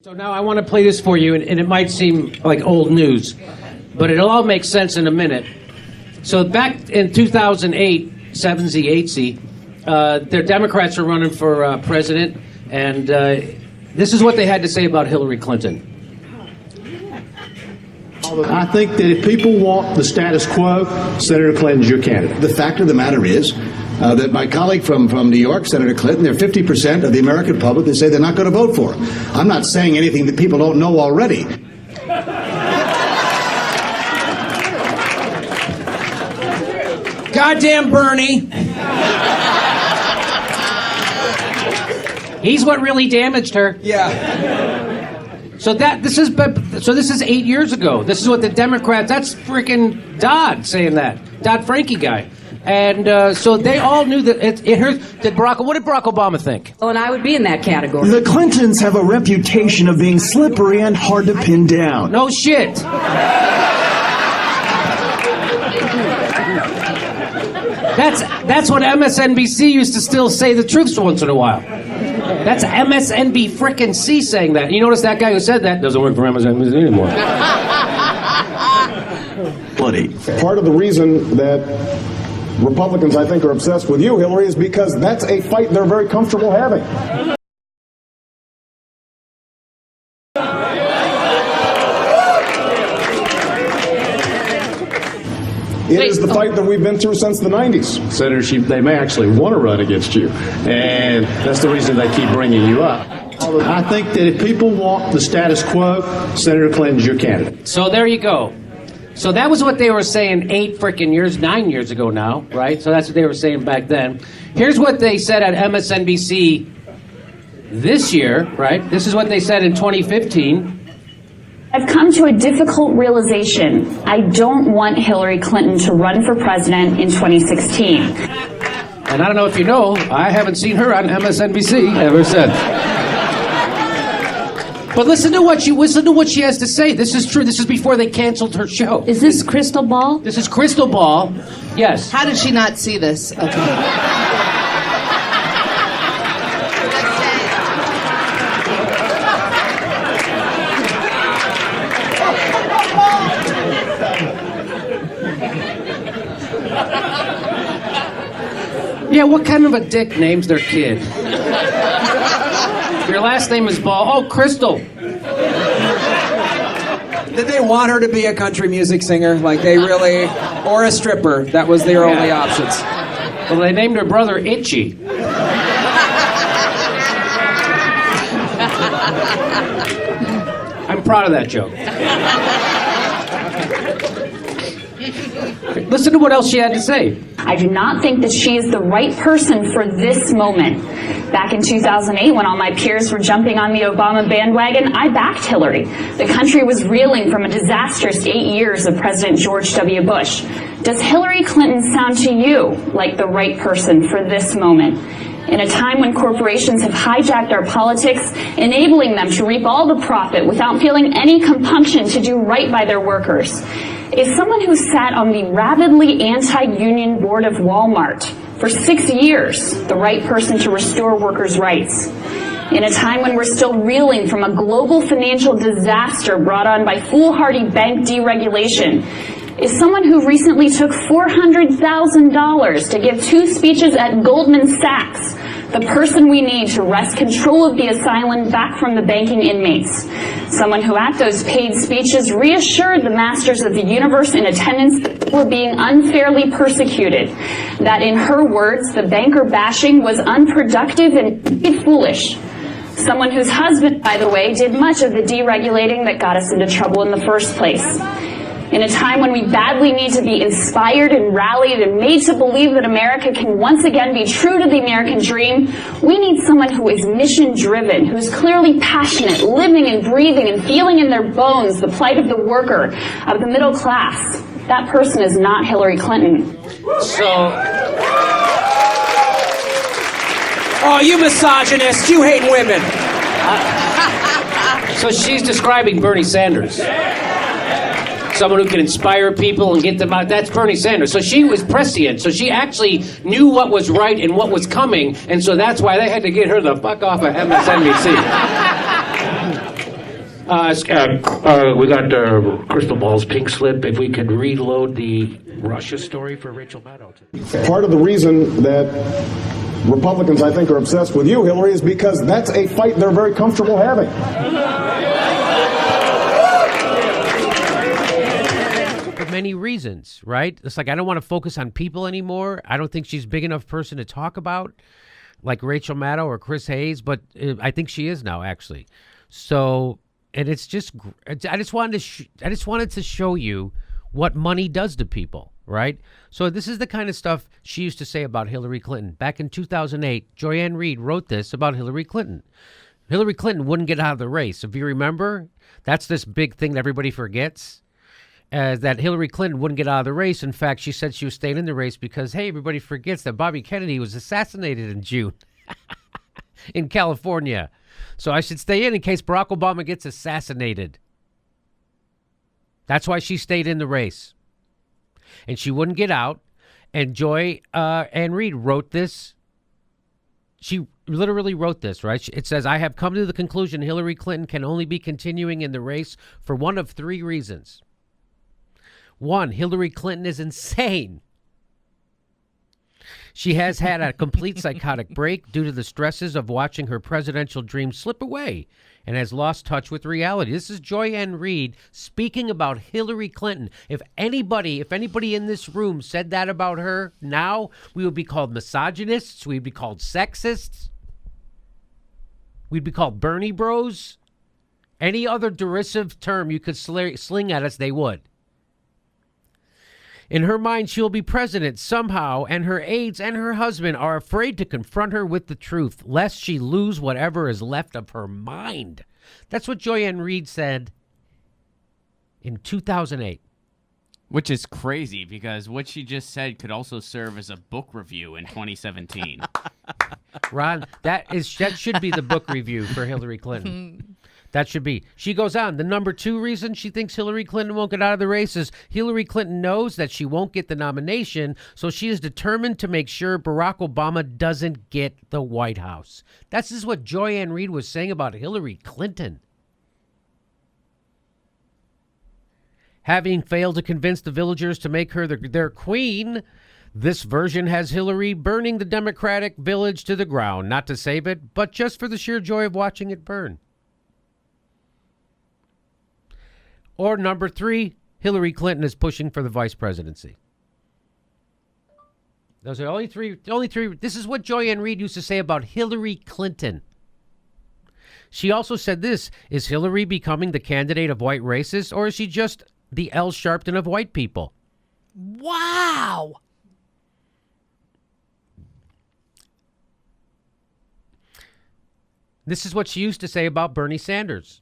So now I want to play this for you, and it might seem like old news, but it'll all make sense in a minute. So back in 2008, 7Z, 8Z, their Democrats were running for president, and this is what they had to say about Hillary Clinton. I think that if people want the status quo, Senator Clinton's your candidate. The fact of the matter is that my colleague from New York, Senator Clinton, they're 50% of the American public that say they're not going to vote for him. I'm not saying anything that people don't know already. Goddamn Bernie. He's what really damaged her. Yeah. So this is 8 years ago. This is what the Democrats. That's freaking Dodd saying that. Dodd-Frankie guy. And so they all knew that it hurt. What did Barack Obama think? Well, and I would be in that category. The Clintons have a reputation of being slippery and hard to pin down. No shit. That's what MSNBC used to still say the truth once in a while. That's MSNB frickin' C saying that. You notice that guy who said that doesn't work for MSNBC anymore. Bloody. Part of the reason that Republicans, I think, are obsessed with you, Hillary, is because that's a fight they're very comfortable having. It is the fight that we've been through since the 90s. Senator, they may actually want to run against you, and that's the reason they keep bringing you up. I think that if people want the status quo, Senator Clinton's your candidate. So there you go. So that was what they were saying 9 years ago now, right? So that's what they were saying back then. Here's what they said at MSNBC this year, right? This is what they said in 2015. I've come to a difficult realization. I don't want Hillary Clinton to run for president in 2016. And I don't know if you know, I haven't seen her on MSNBC ever since. But listen to what she has to say. This is true. This is before they canceled her show. Is this Crystal Ball? This is Crystal Ball. Yes. How did she not see this? Okay. Yeah, what kind of a dick names their kid? Your last name is Ball. Oh, Crystal. Did they want her to be a country music singer? Like they really, or a stripper? That was their only options. Well, they named her brother Itchy. I'm proud of that joke. Listen to what else she had to say. I do not think that she is the right person for this moment. Back in 2008, when all my peers were jumping on the Obama bandwagon, I backed Hillary. The country was reeling from a disastrous 8 years of President George W. Bush. Does Hillary Clinton sound to you like the right person for this moment? In a time when corporations have hijacked our politics, enabling them to reap all the profit without feeling any compunction to do right by their workers. Is someone who sat on the rabidly anti-union board of Walmart for 6 years the right person to restore workers' rights? In a time when we're still reeling from a global financial disaster brought on by foolhardy bank deregulation, is someone who recently took $400,000 to give 2 speeches at Goldman Sachs the person we need to wrest control of the asylum back from the banking inmates? Someone who at those paid speeches reassured the masters of the universe in attendance that were being unfairly persecuted, that in her words, the banker bashing was unproductive and foolish. Someone whose husband, by the way, did much of the deregulating that got us into trouble in the first place. In a time when we badly need to be inspired and rallied and made to believe that America can once again be true to the American dream, we need someone who is mission-driven, who is clearly passionate, living and breathing and feeling in their bones the plight of the worker, of the middle class. That person is not Hillary Clinton. Oh, you misogynist! You hate women. So she's describing Bernie Sanders. Someone who can inspire people and get them out. That's Bernie Sanders. So she was prescient. So she actually knew what was right and what was coming. And so that's why they had to get her the fuck off of MSNBC. We got Crystal Ball's pink slip. If we could reload the Russia story for Rachel Maddow. Part of the reason that Republicans, I think, are obsessed with you, Hillary, is because that's a fight they're very comfortable having. For many reasons, right? It's like I don't want to focus on people anymore. I don't think she's a big enough person to talk about, like Rachel Maddow or Chris Hayes, but I think she is now, actually. So, and it's just, I just wanted to show you what money does to people, right? So this is the kind of stuff she used to say about Hillary Clinton. Back in 2008, Joyanne Reid wrote this about Hillary Clinton. Hillary Clinton wouldn't get out of the race. If you remember, that's this big thing that everybody forgets, that Hillary Clinton wouldn't get out of the race. In fact, she said she was staying in the race because, hey, everybody forgets that Bobby Kennedy was assassinated in June in California. So I should stay in case Barack Obama gets assassinated. That's why she stayed in the race. And she wouldn't get out. And Joyanne Reid wrote this. She literally wrote this, right? It says, I have come to the conclusion Hillary Clinton can only be continuing in the race for one of three reasons. One, Hillary Clinton is insane. She has had a complete psychotic break due to the stresses of watching her presidential dream slip away and has lost touch with reality. This is Joyanne Reid speaking about Hillary Clinton. If anybody in this room said that about her now, we would be called misogynists. We'd be called sexists. We'd be called Bernie bros. Any other derisive term you could sling at us, they would. In her mind, she'll be president somehow, and her aides and her husband are afraid to confront her with the truth, lest she lose whatever is left of her mind. That's what Joyanne Reid said in 2008. Which is crazy, because what she just said could also serve as a book review in 2017. Ron, that should be the book review for Hillary Clinton. That should be. She goes on. The number two reason she thinks Hillary Clinton won't get out of the race is Hillary Clinton knows that she won't get the nomination, so she is determined to make sure Barack Obama doesn't get the White House. This is what Joyanne Reid was saying about Hillary Clinton. Having failed to convince the villagers to make her their queen, this version has Hillary burning the Democratic village to the ground, not to save it, but just for the sheer joy of watching it burn. Or number three, Hillary Clinton is pushing for the vice presidency. Those are the only three. This is what Joyanne Reid used to say about Hillary Clinton. She also said this, is Hillary becoming the candidate of white racists, or is she just the Al Sharpton of white people? Wow. This is what she used to say about Bernie Sanders.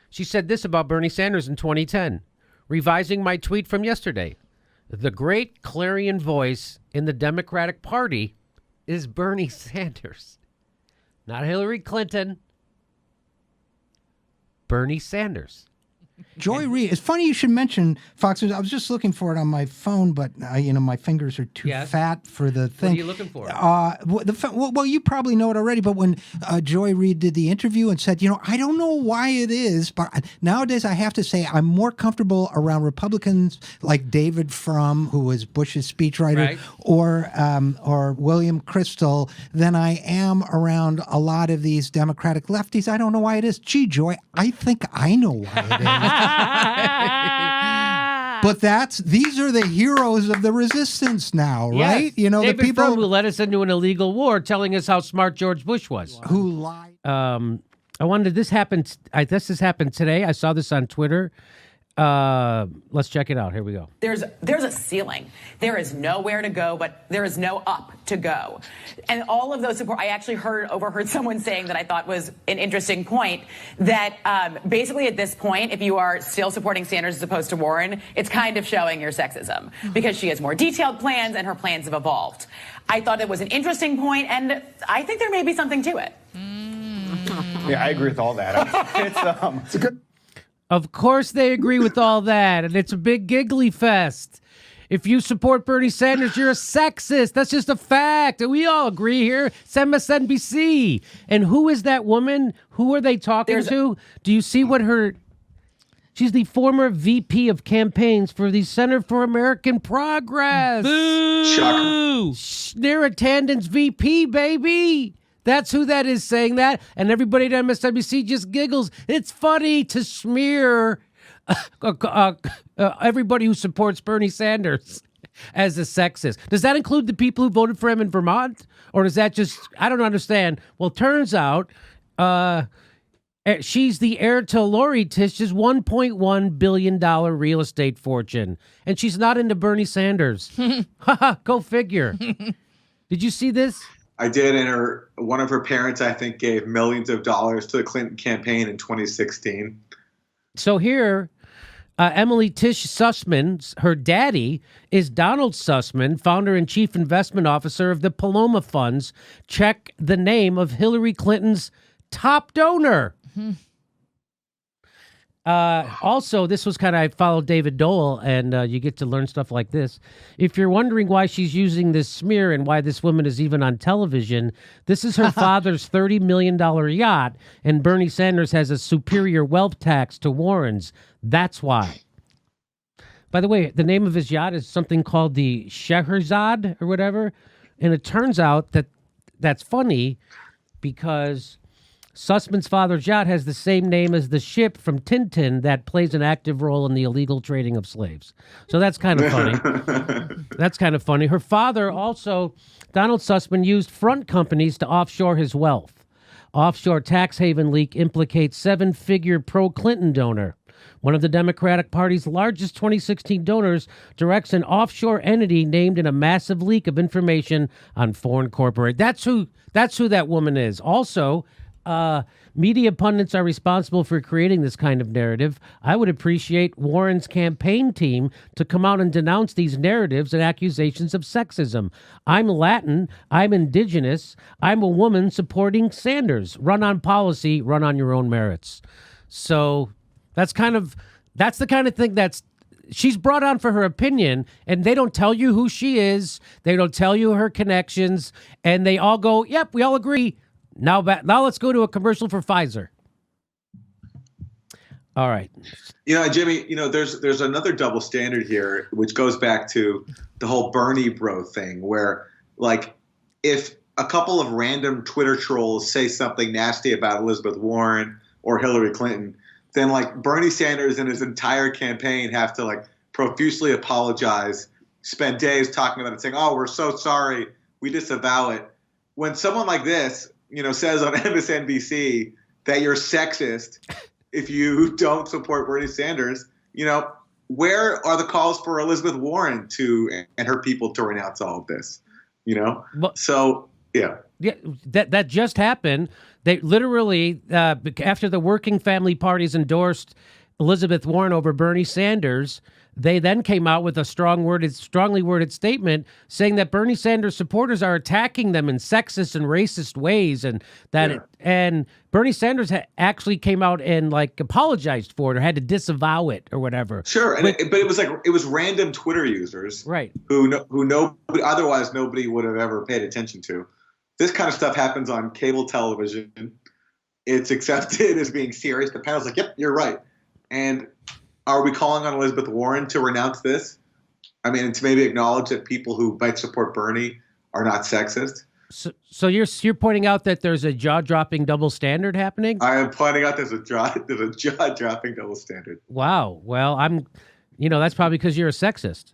She said this about Bernie Sanders in 2010, revising my tweet from yesterday. The great clarion voice in the Democratic Party is Bernie Sanders. Not Hillary Clinton. Bernie Sanders. Joy Reid. It's funny you should mention Fox News. I was just looking for it on my phone, but my fingers are too fat for the thing. What are you looking for? Well, you probably know it already. But when Joy Reid did the interview and said, I don't know why it is, but nowadays I have to say I'm more comfortable around Republicans like David Frum, who was Bush's speechwriter, right, or William Kristol, than I am around a lot of these Democratic lefties. I don't know why it is. Gee, Joy, I think I know why it is. But these are the heroes of the resistance now, right? Yes. David the people Frum who led us into an illegal war, telling us how smart George Bush was. Who lied. This happened today. I saw this on Twitter. Let's check it out. Here we go. There's a ceiling. There is nowhere to go, but there is no up to go. And all of those support, I actually overheard someone saying that I thought was an interesting point, that basically at this point, if you are still supporting Sanders as opposed to Warren, it's kind of showing your sexism because she has more detailed plans and her plans have evolved. I thought it was an interesting point, and I think there may be something to it. Yeah, I agree with all that. Of course they agree with all that, and it's a big giggly fest. If you support Bernie Sanders, you're a sexist. That's just a fact. And we all agree here. It's MSNBC. And who is that woman? Who are they talking to? Do you see what her... She's the former VP of campaigns for the Center for American Progress. Shocker. Neera Tanden's VP, baby. That's who that is saying that. And everybody at MSNBC just giggles. It's funny to smear everybody who supports Bernie Sanders as a sexist. Does that include the people who voted for him in Vermont? Or does that just, I don't understand. Well, turns out she's the heir to Lori Tisch's $1.1 billion real estate fortune. And she's not into Bernie Sanders. Go figure. Did you see this? I did, and one of her parents, I think, gave millions of dollars to the Clinton campaign in 2016. So here, Emily Tisch Sussman, her daddy, is Donald Sussman, founder and chief investment officer of the Paloma Funds. Check the name of Hillary Clinton's top donor. Also, this was I followed David Dole, and you get to learn stuff like this. If you're wondering why she's using this smear and why this woman is even on television, this is her father's $30 million yacht, and Bernie Sanders has a superior wealth tax to Warren's. That's why. By the way, the name of his yacht is something called the Scheherazade or whatever, and it turns out that that's funny because Sussman's father's yacht has the same name as the ship from Tintin that plays an active role in the illegal trading of slaves. So that's kind of funny. That's kind of funny. Her father also, Donald Sussman, used front companies to offshore his wealth. Offshore tax haven leak implicates seven-figure pro-Clinton donor. One of the Democratic Party's largest 2016 donors directs an offshore entity named in a massive leak of information on foreign corporate. That's who that woman is. Also, media pundits are responsible for creating this kind of narrative. I would appreciate Warren's campaign team to come out and denounce these narratives and accusations of sexism. I'm Latin. I'm indigenous. I'm a woman supporting Sanders. Run on policy. Run on your own merits. So that's the kind of thing she's brought on for her opinion, and they don't tell you who she is. They don't tell you her connections, and they all go, yep, we all agree. Now let's go to a commercial for Pfizer. All right. Jimmy, there's another double standard here, which goes back to the whole Bernie bro thing, where if a couple of random Twitter trolls say something nasty about Elizabeth Warren or Hillary Clinton, then Bernie Sanders and his entire campaign have to profusely apologize, spend days talking about it, saying, "Oh, we're so sorry, we disavow it." When someone like this says on MSNBC that you're sexist if you don't support Bernie Sanders, where are the calls for Elizabeth Warren and her people to renounce all of this? So, yeah. Yeah, that just happened. They literally, after the Working Family Parties endorsed Elizabeth Warren over Bernie Sanders, they then came out with a strongly worded statement saying that Bernie Sanders supporters are attacking them in sexist and racist ways, and and Bernie Sanders actually came out and apologized for it or had to disavow it or whatever. Sure, but it was random Twitter users, right? Who otherwise nobody would have ever paid attention to. This kind of stuff happens on cable television. It's accepted as being serious. The panel's like, "Yep, you're right." And are we calling on Elizabeth Warren to renounce this? I mean, to maybe acknowledge that people who might support Bernie are not sexist? So you're pointing out that there's a jaw-dropping double standard happening? I am pointing out there's a jaw-dropping double standard. Wow. Well, that's probably because you're a sexist.